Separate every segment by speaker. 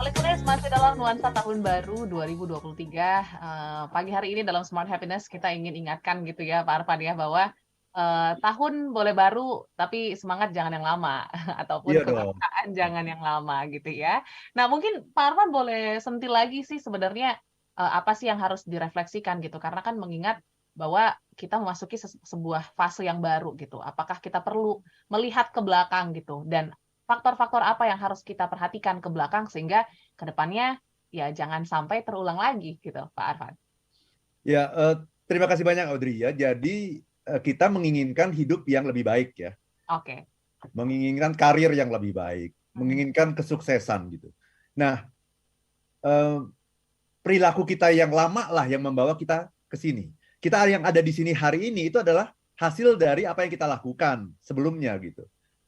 Speaker 1: listeners, masih dalam nuansa tahun baru 2023. Pagi hari ini dalam Smart Happiness kita ingin ingatkan gitu ya Pak Arfan ya bahwa tahun boleh baru tapi semangat jangan yang lama ataupun
Speaker 2: Iya dong.
Speaker 1: kebangsaan jangan yang lama gitu ya. Nah mungkin Pak Arfan boleh sentil lagi sih sebenarnya apa sih yang harus direfleksikan gitu karena kan mengingat bahwa kita memasuki sebuah fase yang baru gitu. Apakah kita perlu melihat ke belakang gitu dan faktor-faktor apa yang harus kita perhatikan ke belakang sehingga ke depannya ya jangan sampai terulang lagi gitu, Pak Arfan.
Speaker 2: Ya, terima kasih banyak Audrey ya. Jadi kita menginginkan hidup yang lebih baik ya,
Speaker 1: Oke.
Speaker 2: menginginkan karir yang lebih baik,
Speaker 1: Mhm.
Speaker 2: menginginkan kesuksesan gitu. Nah, eh, perilaku kita yang lama lah yang membawa kita ke sini. Kita yang ada di sini hari ini itu adalah hasil dari apa yang kita lakukan sebelumnya gitu.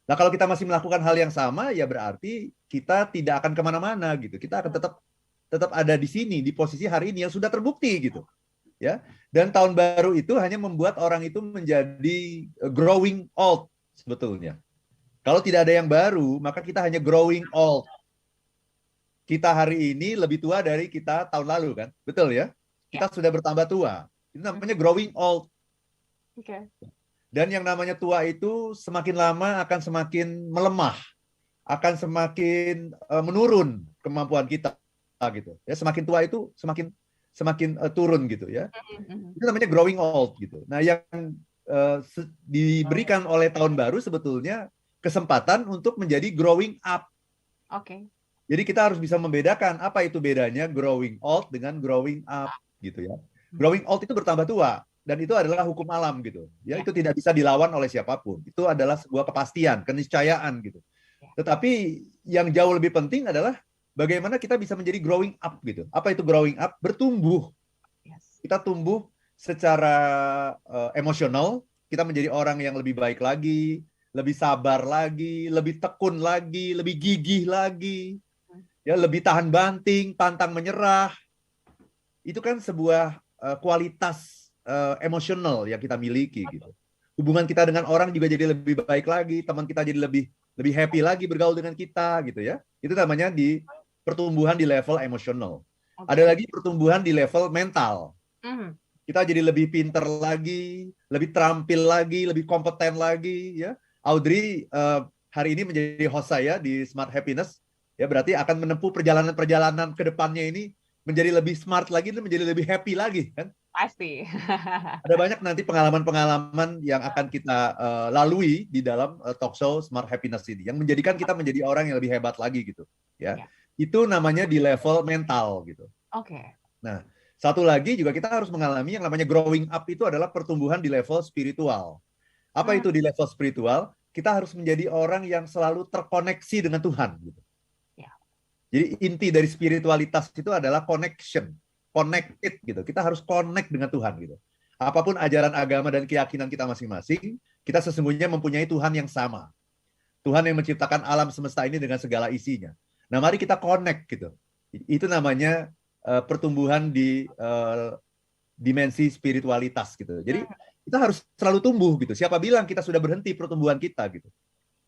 Speaker 2: Nah, kalau kita masih melakukan hal yang sama, ya berarti kita tidak akan kemana-mana gitu. Kita akan tetap tetap ada di sini di posisi hari ini yang sudah terbukti gitu. Ya. Dan tahun baru itu hanya membuat orang itu menjadi growing old sebetulnya. Kalau tidak ada yang baru, maka kita hanya growing old. Kita hari ini lebih tua dari kita tahun lalu kan? Betul ya?
Speaker 1: Ya.
Speaker 2: Kita sudah bertambah tua. Itu namanya growing old.
Speaker 1: Oke.
Speaker 2: Dan yang namanya tua itu semakin lama akan semakin melemah, akan semakin menurun kemampuan kita gitu. Ya, semakin tua itu semakin semakin turun gitu ya.
Speaker 1: Mhm.
Speaker 2: Itu namanya growing old gitu. Nah, yang diberikan oleh tahun baru sebetulnya kesempatan untuk menjadi growing up.
Speaker 1: Oke.
Speaker 2: Jadi kita harus bisa membedakan apa itu bedanya growing old dengan growing up gitu ya. Growing old itu bertambah tua dan itu adalah hukum alam gitu. Ya,
Speaker 1: Ya.
Speaker 2: itu tidak bisa dilawan oleh siapapun. Itu adalah sebuah kepastian, keniscayaan gitu.
Speaker 1: Ya.
Speaker 2: Tetapi yang jauh lebih penting adalah bagaimana kita bisa menjadi growing up gitu. Apa itu growing up? Bertumbuh.
Speaker 1: Yes.
Speaker 2: Kita tumbuh secara emosional, kita menjadi orang yang lebih baik lagi, lebih sabar lagi, lebih tekun lagi, lebih gigih lagi, ya lebih tahan banting, pantang menyerah. Itu kan sebuah kualitas emosional yang kita miliki gitu. Hubungan kita dengan orang juga jadi lebih baik lagi, teman kita jadi lebih lebih happy lagi bergaul dengan kita gitu ya. Itu namanya di pertumbuhan di level emosional.
Speaker 1: Oke.
Speaker 2: Ada lagi pertumbuhan di level mental.
Speaker 1: Mhm.
Speaker 2: Kita jadi lebih pinter lagi, lebih terampil lagi, lebih kompeten lagi ya. Audrey hari ini menjadi host saya di Smart Happiness ya, berarti akan menempuh perjalanan-perjalanan ke depannya ini menjadi lebih smart lagi dan menjadi lebih happy lagi kan.
Speaker 1: Pasti.
Speaker 2: Ada banyak nanti pengalaman-pengalaman yang akan kita lalui di dalam talk show Smart Happiness ini yang menjadikan kita menjadi orang yang lebih hebat lagi gitu ya.
Speaker 1: Ya.
Speaker 2: Itu namanya di level mental gitu.
Speaker 1: Oke.
Speaker 2: Nah, satu lagi juga kita harus mengalami yang namanya growing up itu adalah pertumbuhan di level spiritual. Apa
Speaker 1: Hmm.
Speaker 2: itu di level spiritual? Kita harus menjadi orang yang selalu terkoneksi dengan Tuhan gitu.
Speaker 1: Ya.
Speaker 2: Jadi inti dari spiritualitas itu adalah connection, connected gitu. Kita harus connect dengan Tuhan gitu. Apapun ajaran agama dan keyakinan kita masing-masing, kita sesungguhnya mempunyai Tuhan yang sama. Tuhan yang menciptakan alam semesta ini dengan segala isinya. Nah, mari kita connect gitu. Itu namanya pertumbuhan di dimensi spiritualitas gitu. Jadi
Speaker 1: Hmm.
Speaker 2: kita harus selalu tumbuh gitu. Siapa bilang kita sudah berhenti pertumbuhan kita gitu.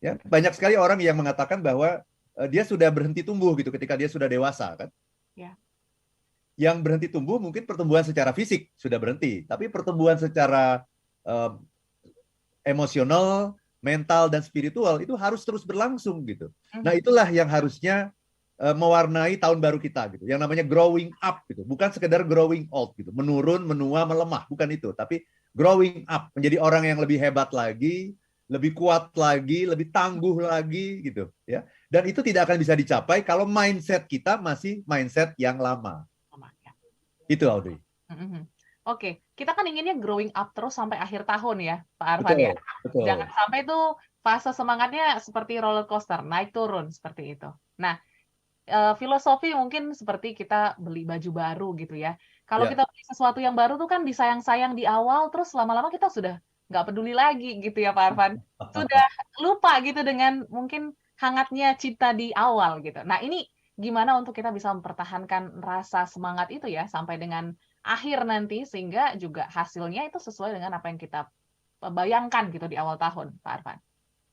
Speaker 2: Ya, banyak sekali orang yang mengatakan bahwa dia sudah berhenti tumbuh gitu ketika dia sudah dewasa kan.
Speaker 1: Ya.
Speaker 2: Yang berhenti tumbuh mungkin pertumbuhan secara fisik sudah berhenti, tapi pertumbuhan secara uh, emosional, mental dan spiritual itu harus terus berlangsung gitu. Nah,
Speaker 1: Mhm.
Speaker 2: itulah yang harusnya mewarnai tahun baru kita gitu. Yang namanya growing up gitu. Bukan sekedar growing old gitu. Menurun, menua, melemah, bukan itu, tapi growing up, menjadi orang yang lebih hebat lagi, lebih kuat lagi, lebih tangguh lagi gitu ya. Dan itu tidak akan bisa dicapai kalau mindset kita masih mindset yang lama.
Speaker 1: Sama, ya.
Speaker 2: Itu Audrey.
Speaker 1: Mhm. Oke, kita kan inginnya growing up terus sampai akhir tahun ya, Pak Arfan ya.
Speaker 2: Betul,
Speaker 1: Jangan
Speaker 2: betul.
Speaker 1: sampai tuh fase semangatnya seperti roller coaster, naik turun seperti itu. Nah, filosofi mungkin seperti kita beli baju baru gitu ya. Kalau
Speaker 2: Ya.
Speaker 1: kita beli sesuatu yang baru tuh kan disayang-sayang di awal, terus lama-lama kita sudah nggak peduli lagi gitu ya Pak Arfan. Sudah lupa gitu dengan mungkin hangatnya cinta di awal gitu. Nah ini gimana untuk kita bisa mempertahankan rasa semangat itu ya sampai dengan akhir nanti sehingga juga hasilnya itu sesuai dengan apa yang kita bayangkan gitu di awal tahun Pak Arfan.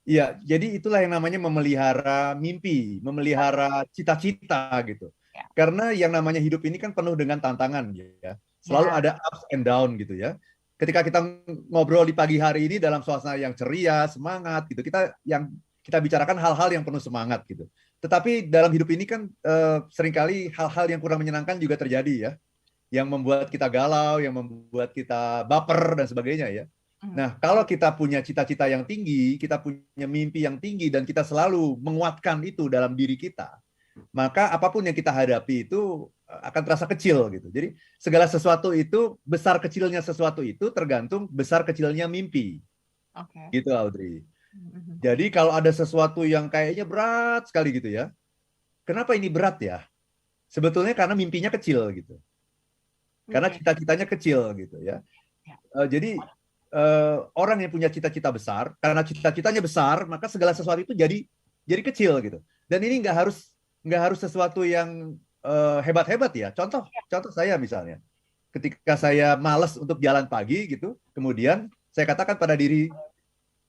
Speaker 2: Iya, jadi itulah yang namanya memelihara mimpi, memelihara cita-cita gitu.
Speaker 1: Ya,
Speaker 2: Karena yang namanya hidup ini kan penuh dengan tantangan ya. Selalu
Speaker 1: ya,
Speaker 2: ada ups and down gitu ya. Ketika kita ngobrol di pagi hari ini dalam suasana yang ceria, semangat gitu, kita bicarakan hal-hal yang penuh semangat gitu. Tetapi dalam hidup ini kan seringkali hal-hal yang kurang menyenangkan juga terjadi ya, yang membuat kita galau, yang membuat kita baper dan sebagainya ya.
Speaker 1: mhm,
Speaker 2: Nah, kalau kita punya cita-cita yang tinggi, kita punya mimpi yang tinggi, dan kita selalu menguatkan itu dalam diri kita, maka apapun yang kita hadapi itu akan terasa kecil gitu. Jadi segala sesuatu itu, besar kecilnya sesuatu itu tergantung besar kecilnya mimpi.
Speaker 1: oke.
Speaker 2: Gitu, Audrey.
Speaker 1: Mhm,
Speaker 2: Jadi kalau ada sesuatu yang kayaknya berat sekali gitu ya, kenapa ini berat ya? Sebetulnya karena mimpinya kecil gitu. Karena
Speaker 1: oke,
Speaker 2: cita-citanya kecil gitu ya.
Speaker 1: ya,
Speaker 2: Jadi orang yang punya cita-cita besar, karena cita-citanya besar, maka segala sesuatu itu jadi kecil gitu. Dan ini nggak harus sesuatu yang hebat-hebat ya. Contoh contoh saya misalnya, ketika saya malas untuk jalan pagi gitu, kemudian saya katakan pada diri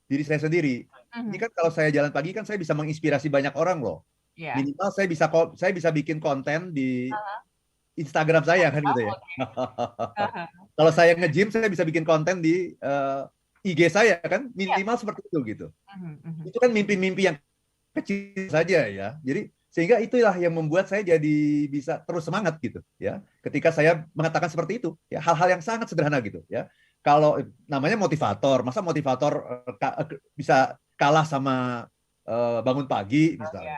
Speaker 2: diri saya sendiri, ini
Speaker 1: mhm,
Speaker 2: kan kalau saya jalan pagi kan saya bisa menginspirasi banyak orang loh.
Speaker 1: iya.
Speaker 2: Minimal saya bisa bikin konten di Instagram saya kan gitu ya.
Speaker 1: Oh, oke. Heeh.
Speaker 2: Kalau saya nge-gym, saya bisa bikin konten di IG saya kan,
Speaker 1: Iya,
Speaker 2: minimal seperti itu gitu.
Speaker 1: mhm, mhm.
Speaker 2: Itu kan mimpi-mimpi yang kecil saja ya. Jadi sehingga itulah yang membuat saya jadi bisa terus semangat gitu ya. Ketika saya mengatakan seperti itu, ya hal-hal yang sangat sederhana gitu ya. Kalau namanya motivator, masa motivator bisa kalah sama bangun pagi
Speaker 1: Oh,
Speaker 2: misalnya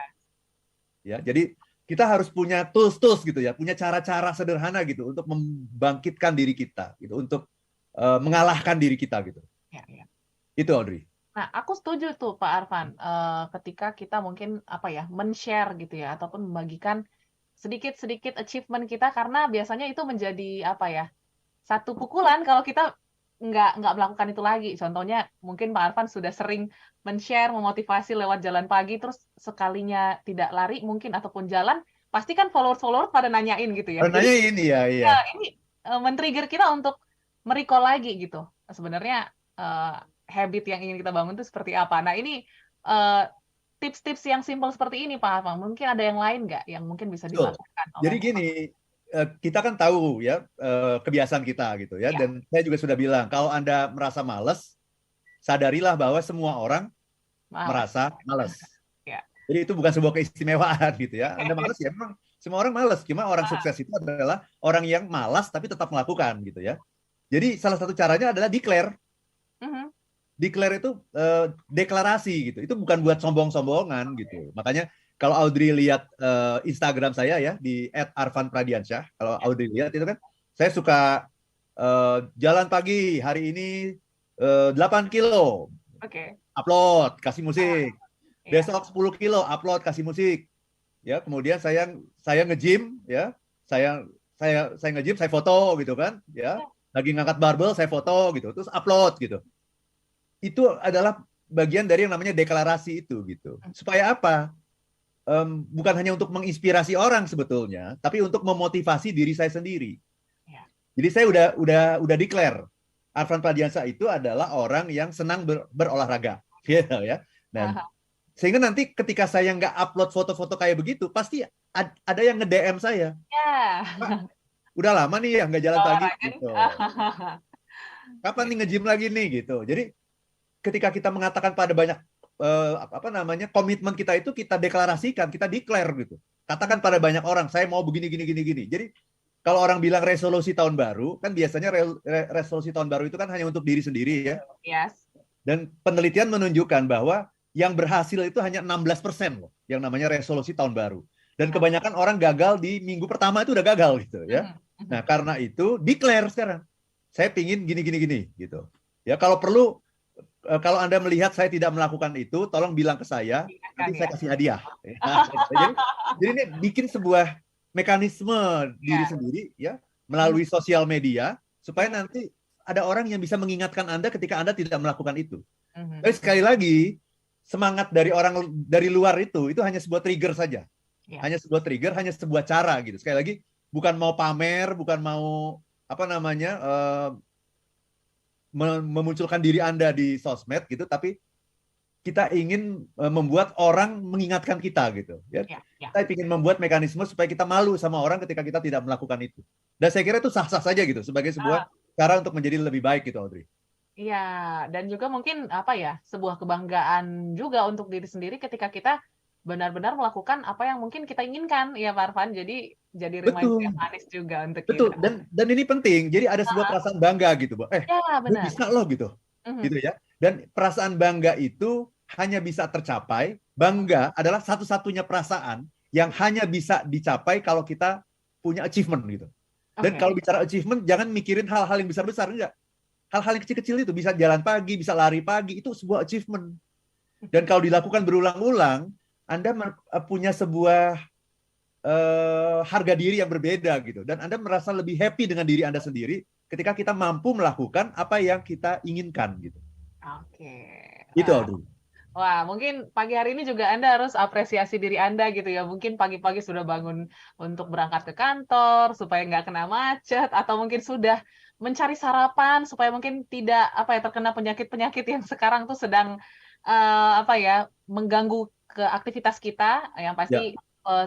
Speaker 1: iya.
Speaker 2: ya. Jadi kita harus punya tools-tools gitu ya, punya cara-cara sederhana gitu untuk membangkitkan diri kita gitu, untuk mengalahkan diri kita gitu.
Speaker 1: Iya, iya.
Speaker 2: Itu Audrey.
Speaker 1: Nah, aku setuju tuh Pak Arfan, ketika kita mungkin, apa ya, men-share gitu ya, ataupun membagikan sedikit-sedikit achievement kita, karena biasanya itu menjadi, apa ya, satu pukulan kalau kita nggak melakukan itu lagi. Contohnya mungkin Pak Arfan sudah sering men-share, memotivasi lewat jalan pagi, terus sekalinya tidak lari mungkin ataupun jalan, pasti kan followers-followers pada nanyain gitu ya. Jadi
Speaker 2: Karenanya ini ya, iya.
Speaker 1: ya ini, men-trigger kita untuk me-recall lagi gitu. Sebenarnya, habit yang ingin kita bangun itu seperti apa. Nah ini, eee, tips-tips yang simpel seperti ini Pak Arfan, mungkin ada yang lain nggak yang mungkin bisa
Speaker 2: Betul.
Speaker 1: dilakukan oleh
Speaker 2: Jadi gini, kita kan tahu ya kebiasaan kita gitu ya,
Speaker 1: ya,
Speaker 2: dan saya juga sudah bilang, kalau Anda merasa malas, sadarilah bahwa semua orang
Speaker 1: malas.
Speaker 2: merasa malas.
Speaker 1: Ya.
Speaker 2: Jadi itu bukan sebuah keistimewaan gitu ya. Anda malas ya memang semua orang malas. Cuma orang
Speaker 1: Heeh,
Speaker 2: sukses itu adalah orang yang malas tapi tetap melakukan gitu ya. Jadi salah satu caranya adalah declare.
Speaker 1: mhm,
Speaker 2: Declare itu deklarasi gitu. Itu bukan buat sombong-sombongan gitu. Makanya kalau Audrey lihat Instagram saya ya di @arfanpradiansyah, kalau
Speaker 1: ya,
Speaker 2: Audrey lihat itu kan saya suka jalan pagi hari ini 8 kilo,
Speaker 1: oke.
Speaker 2: upload, kasih
Speaker 1: Ah,
Speaker 2: musik.
Speaker 1: iya.
Speaker 2: Besok 10 kilo, upload, kasih musik. Ya, kemudian saya nge-gym ya. Saya nge-gym, saya foto gitu kan, ya.
Speaker 1: Ya,
Speaker 2: Lagi ngangkat barbel, saya foto gitu, terus upload gitu. Itu adalah bagian dari yang namanya deklarasi itu gitu.
Speaker 1: mhm,
Speaker 2: Supaya apa? Bukan hanya untuk menginspirasi orang sebetulnya, tapi untuk memotivasi diri saya sendiri.
Speaker 1: iya.
Speaker 2: Jadi saya udah declare, Arfan Pradiansa itu adalah orang yang senang berolahraga, gitu ya. Dan
Speaker 1: Ah,
Speaker 2: sehingga nanti ketika saya nggak upload foto-foto kayak begitu, pasti ada yang nge-DM saya,
Speaker 1: ya.
Speaker 2: Pak, udah lama nih ya nggak jalan pagi
Speaker 1: Olahraga nih.
Speaker 2: gitu. Kapan
Speaker 1: Iya,
Speaker 2: nih nge-gym lagi nih gitu. Jadi ketika kita mengatakan pada banyak apa namanya komitmen kita itu kita deklarasikan, kita declare gitu.
Speaker 1: mhm,
Speaker 2: Katakan pada banyak orang, saya mau begini gini gini gini. Jadi kalau orang bilang resolusi tahun baru, kan biasanya resolusi tahun baru itu kan hanya untuk diri sendiri ya.
Speaker 1: yes.
Speaker 2: Dan penelitian menunjukkan bahwa yang berhasil itu hanya 16% loh, yang namanya resolusi tahun baru. Dan
Speaker 1: Nah,
Speaker 2: kebanyakan orang gagal di minggu pertama itu udah gagal gitu ya.
Speaker 1: mhm,
Speaker 2: Nah,
Speaker 1: mhm.
Speaker 2: karena itu declare sekarang. Saya pingin gini gini gini gitu. Ya kalau perlu kalau Anda melihat saya tidak melakukan itu, tolong bilang ke saya,
Speaker 1: Diingatkan
Speaker 2: nanti saya
Speaker 1: ya.
Speaker 2: kasih hadiah. Jadi ini bikin sebuah mekanisme diri
Speaker 1: Iya,
Speaker 2: sendiri ya
Speaker 1: mhm,
Speaker 2: melalui sosial media supaya
Speaker 1: iya,
Speaker 2: nanti ada orang yang bisa mengingatkan Anda ketika Anda tidak melakukan itu.
Speaker 1: mhm,
Speaker 2: Tapi sekali lagi, semangat dari orang dari luar itu hanya sebuah trigger saja.
Speaker 1: iya,
Speaker 2: Hanya sebuah trigger, hanya sebuah cara gitu. Sekali lagi, bukan mau pamer, bukan mau apa namanya memunculkan diri Anda di sosmed gitu, tapi kita ingin membuat orang mengingatkan kita gitu ya. Kita ingin membuat mekanisme supaya kita malu sama orang ketika kita tidak melakukan itu. Dan saya kira itu sah-sah saja gitu sebagai sebuah cara untuk menjadi lebih baik gitu, Audrey.
Speaker 1: Iya, dan juga mungkin apa ya, sebuah kebanggaan juga untuk diri sendiri ketika kita benar-benar melakukan apa yang mungkin kita inginkan, ya Pak Arfan. Jadi reminder yang manis juga untuk
Speaker 2: Betul.
Speaker 1: kita.
Speaker 2: Dan ini penting. Jadi ada sebuah perasaan bangga gitu,
Speaker 1: Ya,
Speaker 2: gue
Speaker 1: benar.
Speaker 2: bisa loh gitu. Gitu ya. Dan perasaan bangga itu hanya bisa tercapai, bangga adalah satu-satunya perasaan yang hanya bisa dicapai kalau kita punya achievement gitu. Dan kalau bicara achievement, jangan mikirin hal-hal yang besar-besar, enggak. Hal-hal yang kecil-kecil itu, bisa jalan pagi, bisa lari pagi, itu sebuah achievement. Dan kalau dilakukan berulang-ulang, Anda punya sebuah harga diri yang berbeda gitu. Dan Anda merasa lebih happy dengan diri Anda sendiri ketika kita mampu melakukan apa yang kita inginkan gitu. Itu Audrey.
Speaker 1: Wah, mungkin pagi hari ini juga Anda harus apresiasi diri Anda gitu ya. Mungkin pagi-pagi sudah bangun untuk berangkat ke kantor supaya nggak kena macet, atau mungkin sudah mencari sarapan supaya mungkin tidak terkena penyakit-penyakit yang sekarang tuh sedang mengganggu ke aktivitas kita. Yang pasti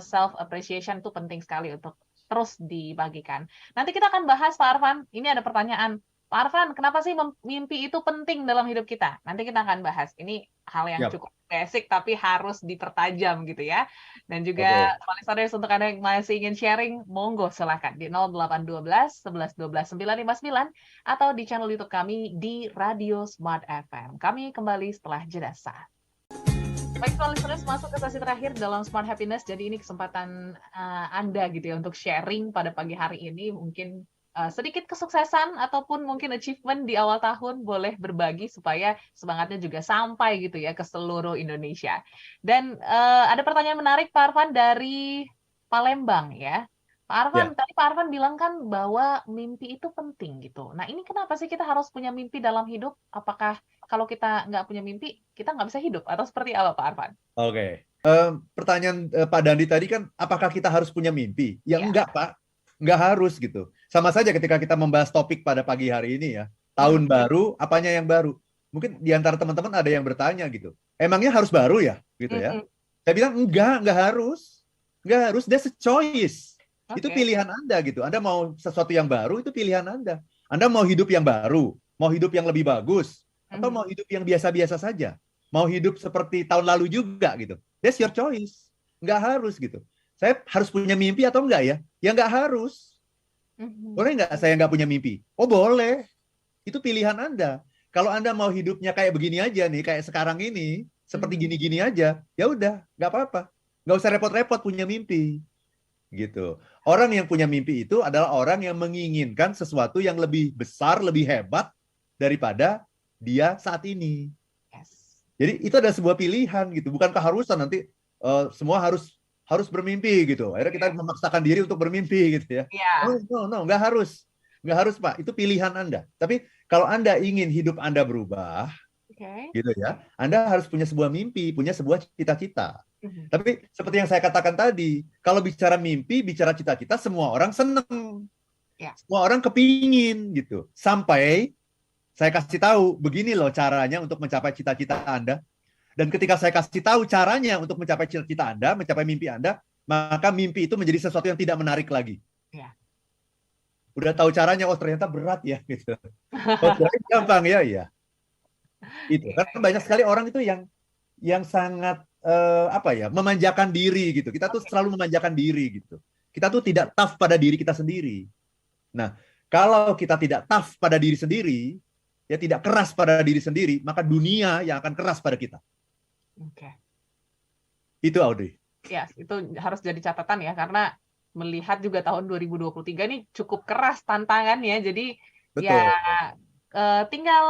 Speaker 1: self appreciation itu penting sekali untuk terus dibagikan. Nanti kita akan bahas, Pak Arfan. Ini ada pertanyaan. Pak Arfan, kenapa sih mimpi itu penting dalam hidup kita? Nanti kita akan bahas. Ini hal yang cukup basic tapi harus dipertajam gitu ya. Dan juga listeners, untuk Anda yang masih ingin sharing, monggo silakan di 0812 11 12 959 atau di channel YouTube kami di Radio Smart FM. Kami kembali setelah jeda saat. Baik, listeners, masuk ke sesi terakhir dalam Smart Happiness. Jadi ini kesempatan Anda gitu ya untuk sharing pada pagi hari ini. Mungkin sedikit kesuksesan ataupun mungkin achievement di awal tahun, boleh berbagi supaya semangatnya juga sampai gitu ya ke seluruh Indonesia. Dan ada pertanyaan menarik Pak Arfan dari Palembang ya. Pak Arfan, tadi Pak Arfan bilang kan bahwa mimpi itu penting gitu. Nah, ini kenapa sih kita harus punya mimpi dalam hidup? Apakah kalau kita nggak punya mimpi, kita nggak bisa hidup? Atau seperti apa Pak Arfan?
Speaker 2: Pertanyaan Pak Dandi tadi kan, apakah kita harus punya mimpi? Ya enggak, Pak. Nggak harus gitu. Sama saja ketika kita membahas topik pada pagi hari ini ya. Tahun baru, apanya yang baru? Mungkin di antara teman-teman ada yang bertanya gitu. Emangnya harus baru ya? Gitu ya. Saya bilang enggak harus. Enggak harus, that's a choice. Itu pilihan Anda gitu. Anda mau sesuatu yang baru, itu pilihan Anda. Anda mau hidup yang baru, mau hidup yang lebih bagus, atau mau hidup yang biasa-biasa saja. Mau hidup seperti tahun lalu juga gitu. That's your choice. Enggak harus gitu. Saya harus punya mimpi atau enggak ya? Ya enggak harus. Boleh enggak saya enggak punya mimpi? Oh boleh. Itu pilihan Anda. Kalau Anda mau hidupnya kayak begini aja nih, kayak sekarang ini, seperti gini-gini aja, ya udah, enggak apa-apa. Enggak usah repot-repot punya mimpi. Gitu. Orang yang punya mimpi itu adalah orang yang menginginkan sesuatu yang lebih besar, lebih hebat daripada dia saat ini. Jadi itu ada sebuah pilihan gitu, bukan keharusan nanti semua harus bermimpi gitu. Akhirnya kita memaksakan diri untuk bermimpi gitu ya. No, nggak harus. Nggak harus, Pak. Itu pilihan Anda. Tapi kalau Anda ingin hidup Anda berubah, gitu ya, Anda harus punya sebuah mimpi, punya sebuah cita-cita. Tapi seperti yang saya katakan tadi, kalau bicara mimpi, bicara cita-cita, semua orang seneng. Semua orang kepingin gitu. Sampai saya kasih tahu, begini loh caranya untuk mencapai cita-cita Anda. Dan ketika saya kasih tahu caranya untuk mencapai cita-cita Anda, mencapai mimpi Anda, maka mimpi itu menjadi sesuatu yang tidak menarik lagi. Udah tahu caranya, oh ternyata berat ya gitu. Oh ternyata gampang ya, iya. Itu karena banyak sekali orang itu yang sangat memanjakan diri gitu. Kita tuh selalu memanjakan diri gitu. Kita tuh tidak tough pada diri kita sendiri. Nah, kalau kita tidak tough pada diri sendiri, ya tidak keras pada diri sendiri, maka dunia yang akan keras pada kita. Itu Audrey.
Speaker 1: Ya, itu harus jadi catatan ya, karena melihat juga tahun 2023 ini cukup keras tantangannya. Jadi tinggal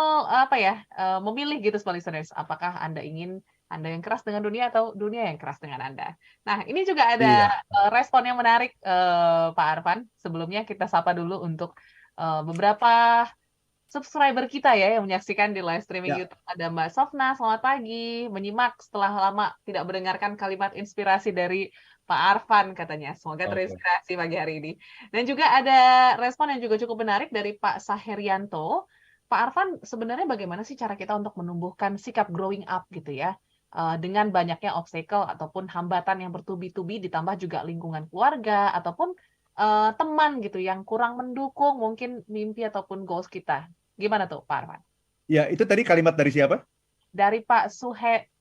Speaker 1: memilih gitu listeners, apakah Anda ingin Anda yang keras dengan dunia atau dunia yang keras dengan Anda. Nah, ini juga ada respon yang menarik Pak Arfan. Sebelumnya kita sapa dulu untuk beberapa subscriber kita ya yang menyaksikan di live streaming YouTube. Ada Mbak Sofna, selamat pagi. Menyimak setelah lama tidak mendengarkan kalimat inspirasi dari Pak Arfan katanya. Semoga terinspirasi pagi hari ini. Dan juga ada respon yang juga cukup menarik dari Pak Saherianto. Pak Arfan, sebenarnya bagaimana sih cara kita untuk menumbuhkan sikap growing up gitu ya? Dengan banyaknya obstacle ataupun hambatan yang bertubi-tubi ditambah juga lingkungan keluarga ataupun teman gitu yang kurang mendukung mungkin mimpi ataupun goals kita. Gimana tuh Pak Arfan?
Speaker 2: Ya, itu tadi kalimat dari siapa?
Speaker 1: Dari Pak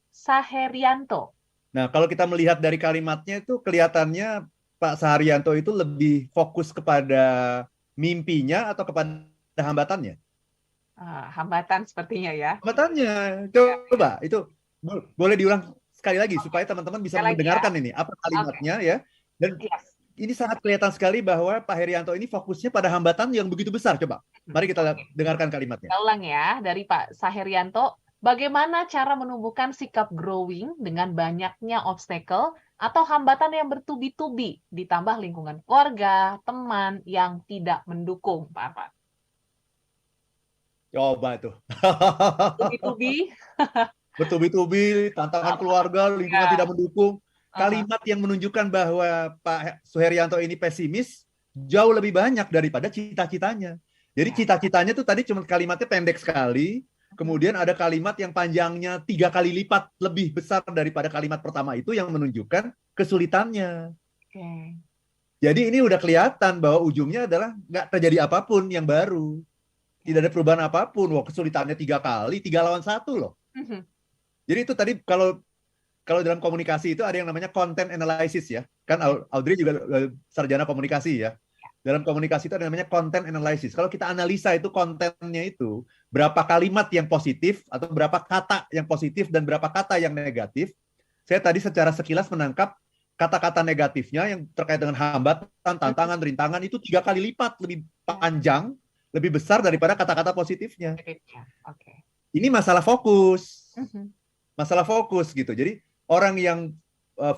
Speaker 1: Saherianto.
Speaker 2: Nah, kalau kita melihat dari kalimatnya itu kelihatannya Pak Saharyanto itu lebih fokus kepada mimpinya atau kepada hambatannya?
Speaker 1: Hambatan sepertinya ya.
Speaker 2: Hambatannya.
Speaker 1: Ya, ya.
Speaker 2: Coba, itu boleh diulang sekali lagi supaya teman-teman bisa
Speaker 1: Sekali lagi ya.
Speaker 2: mendengarkan ini apa
Speaker 1: Oke.
Speaker 2: kalimatnya ya. Dan
Speaker 1: Yes.
Speaker 2: ini sangat kelihatan sekali bahwa Pak Herianto ini fokusnya pada hambatan yang begitu besar. Coba, mari kita
Speaker 1: Oke.
Speaker 2: dengarkan kalimatnya.
Speaker 1: Kita ulang ya dari Pak Saherianto. Bagaimana cara menumbuhkan sikap growing dengan banyaknya obstacle atau hambatan yang bertubi-tubi ditambah lingkungan keluarga, teman yang tidak mendukung, Pak Arfan?
Speaker 2: Coba itu.
Speaker 1: Tubi-tubi
Speaker 2: Bertubi-tubi, tantangan
Speaker 1: apa?
Speaker 2: keluarga, lingkungan
Speaker 1: Ya.
Speaker 2: tidak mendukung.
Speaker 1: Aha.
Speaker 2: Kalimat yang menunjukkan bahwa Pak Suherianto ini pesimis jauh lebih banyak daripada cita-citanya. Jadi
Speaker 1: Ya.
Speaker 2: cita-citanya tuh tadi cuma kalimatnya pendek sekali, kemudian ada kalimat yang panjangnya 3 kali lipat lebih besar daripada kalimat pertama itu yang menunjukkan kesulitannya.
Speaker 1: Oke.
Speaker 2: Jadi ini udah kelihatan bahwa ujungnya adalah nggak terjadi apapun yang baru. Tidak ada perubahan apapun. Wah, kesulitannya 3 kali, 3 lawan 1 loh.
Speaker 1: Mhm.
Speaker 2: Jadi itu tadi kalau dalam komunikasi itu ada yang namanya content analysis ya. Kan Audrey juga sarjana komunikasi ya. Dalam komunikasi itu ada namanya content analysis. Kalau kita analisa itu kontennya itu, berapa kalimat yang positif atau berapa kata yang positif dan berapa kata yang negatif. Saya tadi secara sekilas menangkap kata-kata negatifnya yang terkait dengan hambatan, tantangan, rintangan itu 3 kali lipat lebih panjang, lebih besar daripada kata-kata positifnya.
Speaker 1: Oke.
Speaker 2: Ini masalah fokus.
Speaker 1: Mhm.
Speaker 2: Masalah fokus gitu. Jadi orang yang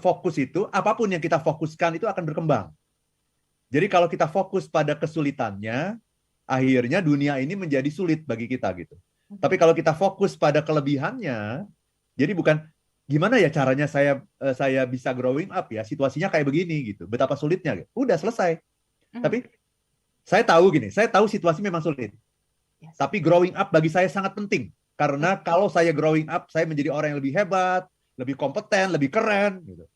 Speaker 2: fokus itu, apapun yang kita fokuskan itu akan berkembang. Jadi kalau kita fokus pada kesulitannya, akhirnya dunia ini menjadi sulit bagi kita gitu. Tapi kalau kita fokus pada kelebihannya, jadi bukan gimana ya caranya saya bisa growing up ya, situasinya kayak begini gitu. Betapa sulitnya gitu. Udah selesai. Tapi saya tahu situasi memang sulit.
Speaker 1: Yes.
Speaker 2: Tapi growing up bagi saya sangat penting. Karena kalau saya growing up, saya menjadi orang yang lebih hebat, lebih kompeten, lebih keren. Gitu.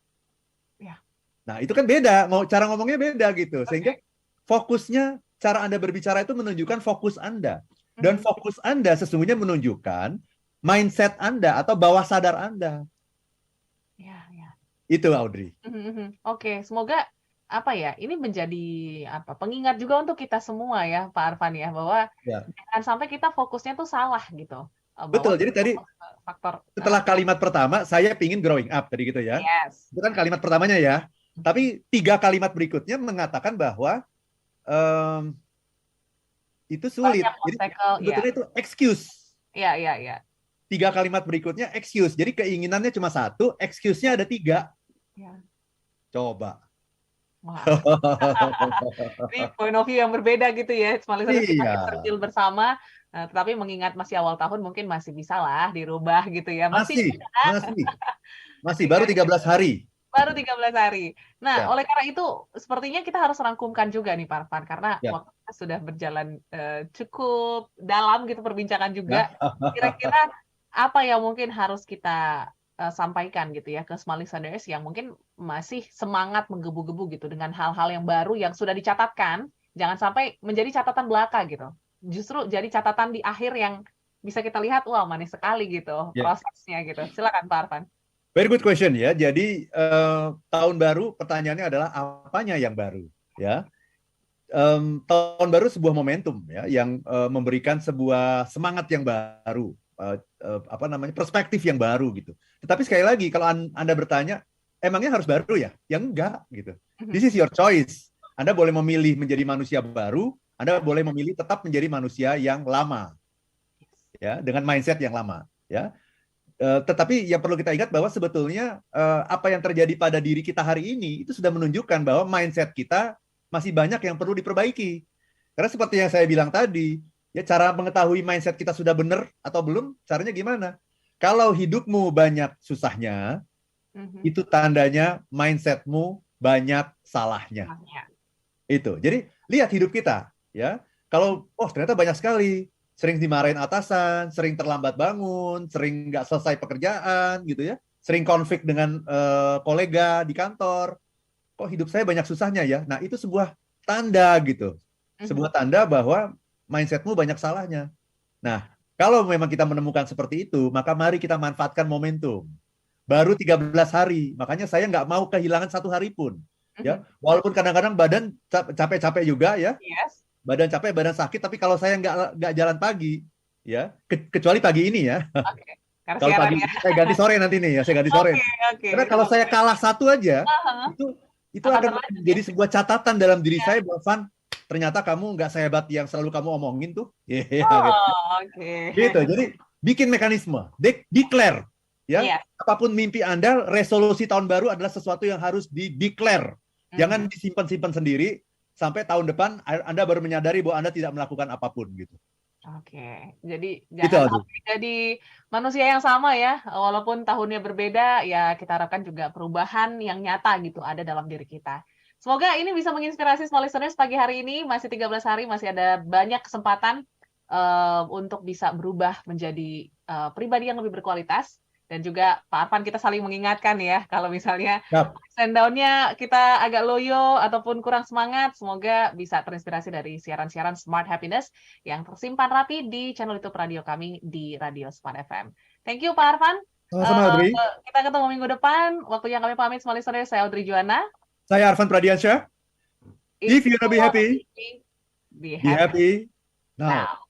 Speaker 1: Ya.
Speaker 2: Nah, itu kan beda. Cara ngomongnya beda gitu. Sehingga fokusnya, cara Anda berbicara itu menunjukkan fokus Anda. Dan fokus Anda sesungguhnya menunjukkan mindset Anda atau bawah sadar Anda.
Speaker 1: Ya, ya.
Speaker 2: Itu, Audrey.
Speaker 1: Oke, semoga ini menjadi pengingat juga untuk kita semua ya, Pak Arfan ya, bahwa jangan sampai kita fokusnya tuh salah gitu.
Speaker 2: Betul, jadi tadi
Speaker 1: faktor
Speaker 2: setelah kalimat pertama, saya pingin growing up tadi gitu ya.
Speaker 1: Yes.
Speaker 2: Itu kan kalimat pertamanya ya. Tapi 3 kalimat berikutnya mengatakan bahwa itu sulit. Jadi sebetulnya itu excuse.
Speaker 1: Iya, iya, iya.
Speaker 2: 3 kalimat berikutnya excuse. Jadi keinginannya cuma 1, excuse-nya ada 3.
Speaker 1: Ya.
Speaker 2: Coba.
Speaker 1: Wah. Ini point of view yang berbeda gitu ya. Small listeners kita interview bersama, tetapi mengingat masih awal tahun mungkin masih bisa lah dirubah gitu ya.
Speaker 2: Masih baru 13 hari.
Speaker 1: Baru 13 hari. Nah, oleh karena itu sepertinya kita harus rangkumkan juga nih Pak Arfan, karena waktunya sudah berjalan cukup dalam gitu perbincangan juga. Kira-kira apa yang mungkin harus kita sampaikan gitu ya ke small listeners yang mungkin masih semangat menggebu-gebu gitu dengan hal-hal yang baru yang sudah dicatatkan, jangan sampai menjadi catatan belaka gitu. Justru jadi catatan di akhir yang bisa kita lihat, wah manis sekali gitu prosesnya gitu. Silakan Pak Arfan.
Speaker 2: Very good question ya. Jadi tahun baru pertanyaannya adalah apanya yang baru ya. Tahun baru sebuah momentum ya yang memberikan sebuah semangat yang baru, perspektif yang baru gitu. Tetapi sekali lagi kalau Anda bertanya emangnya harus baru ya? Ya enggak gitu. This is your choice. Anda boleh memilih menjadi manusia baru, Anda boleh memilih tetap menjadi manusia yang lama. Ya, dengan mindset yang lama, ya. Tetapi yang perlu kita ingat bahwa sebetulnya apa yang terjadi pada diri kita hari ini itu sudah menunjukkan bahwa mindset kita masih banyak yang perlu diperbaiki. Karena seperti yang saya bilang tadi, ya cara mengetahui mindset kita sudah benar atau belum, caranya gimana? Kalau hidupmu banyak susahnya, itu tandanya mindsetmu banyak salahnya. Itu. Jadi lihat hidup kita, ya. Kalau ternyata banyak sekali sering dimarahin atasan, sering terlambat bangun, sering nggak selesai pekerjaan gitu ya, sering konflik dengan kolega di kantor. Kok hidup saya banyak susahnya ya? Nah, itu sebuah tanda gitu. Sebuah tanda bahwa mindsetmu banyak salahnya. Nah, kalau memang kita menemukan seperti itu, maka mari kita manfaatkan momentum. Baru 13 hari, makanya saya nggak mau kehilangan 1 hari pun. Ya, walaupun kadang-kadang badan capek-capek juga ya,
Speaker 1: Yes.
Speaker 2: badan capek, badan sakit, tapi kalau saya nggak jalan pagi, ya, kecuali pagi ini ya.
Speaker 1: Oke. Karena
Speaker 2: Kalau
Speaker 1: siaran
Speaker 2: pagi
Speaker 1: ya.
Speaker 2: ini saya ganti sore nanti nih ya, saya ganti sore.
Speaker 1: Oke, oke.
Speaker 2: Karena kalau saya kalah satu aja,
Speaker 1: Aha.
Speaker 2: itu
Speaker 1: Akan
Speaker 2: akan
Speaker 1: berlanjut ya.
Speaker 2: menjadi sebuah catatan dalam diri
Speaker 1: Iya.
Speaker 2: saya bahwa Van, ternyata kamu nggak sehebat yang selalu kamu omongin tuh. Iya, gitu.
Speaker 1: Oh, oke.
Speaker 2: Gitu. Jadi bikin mekanisme, declare, ya.
Speaker 1: Iya.
Speaker 2: Apapun mimpi Anda, resolusi tahun baru adalah sesuatu yang harus di-declare. Jangan disimpan-simpan sendiri sampai tahun depan Anda baru menyadari bahwa Anda tidak melakukan apapun gitu.
Speaker 1: Oke, jadi
Speaker 2: Gitu,
Speaker 1: jangan
Speaker 2: Audrey.
Speaker 1: sampai jadi manusia yang sama ya, walaupun tahunnya berbeda, ya kita harapkan juga perubahan yang nyata gitu ada dalam diri kita. Semoga ini bisa menginspirasi small listeners pagi hari ini, masih 13 hari, masih ada banyak kesempatan untuk bisa berubah menjadi pribadi yang lebih berkualitas. Dan juga Pak Arfan, kita saling mengingatkan ya, kalau misalnya down-nya kita agak loyo ataupun kurang semangat, semoga bisa terinspirasi dari siaran-siaran Smart Happiness yang tersimpan rapi di channel YouTube radio kami di Radio Smart FM. Thank you Pak Arfan.
Speaker 2: Sama-sama, Audrey.
Speaker 1: Kita ketemu minggu depan. Waktunya kami pamit, small listeners. Saya Audrey Juwana.
Speaker 2: Saya Arfan Pradiansyah. If you wanna be happy,
Speaker 1: be
Speaker 2: be happy now.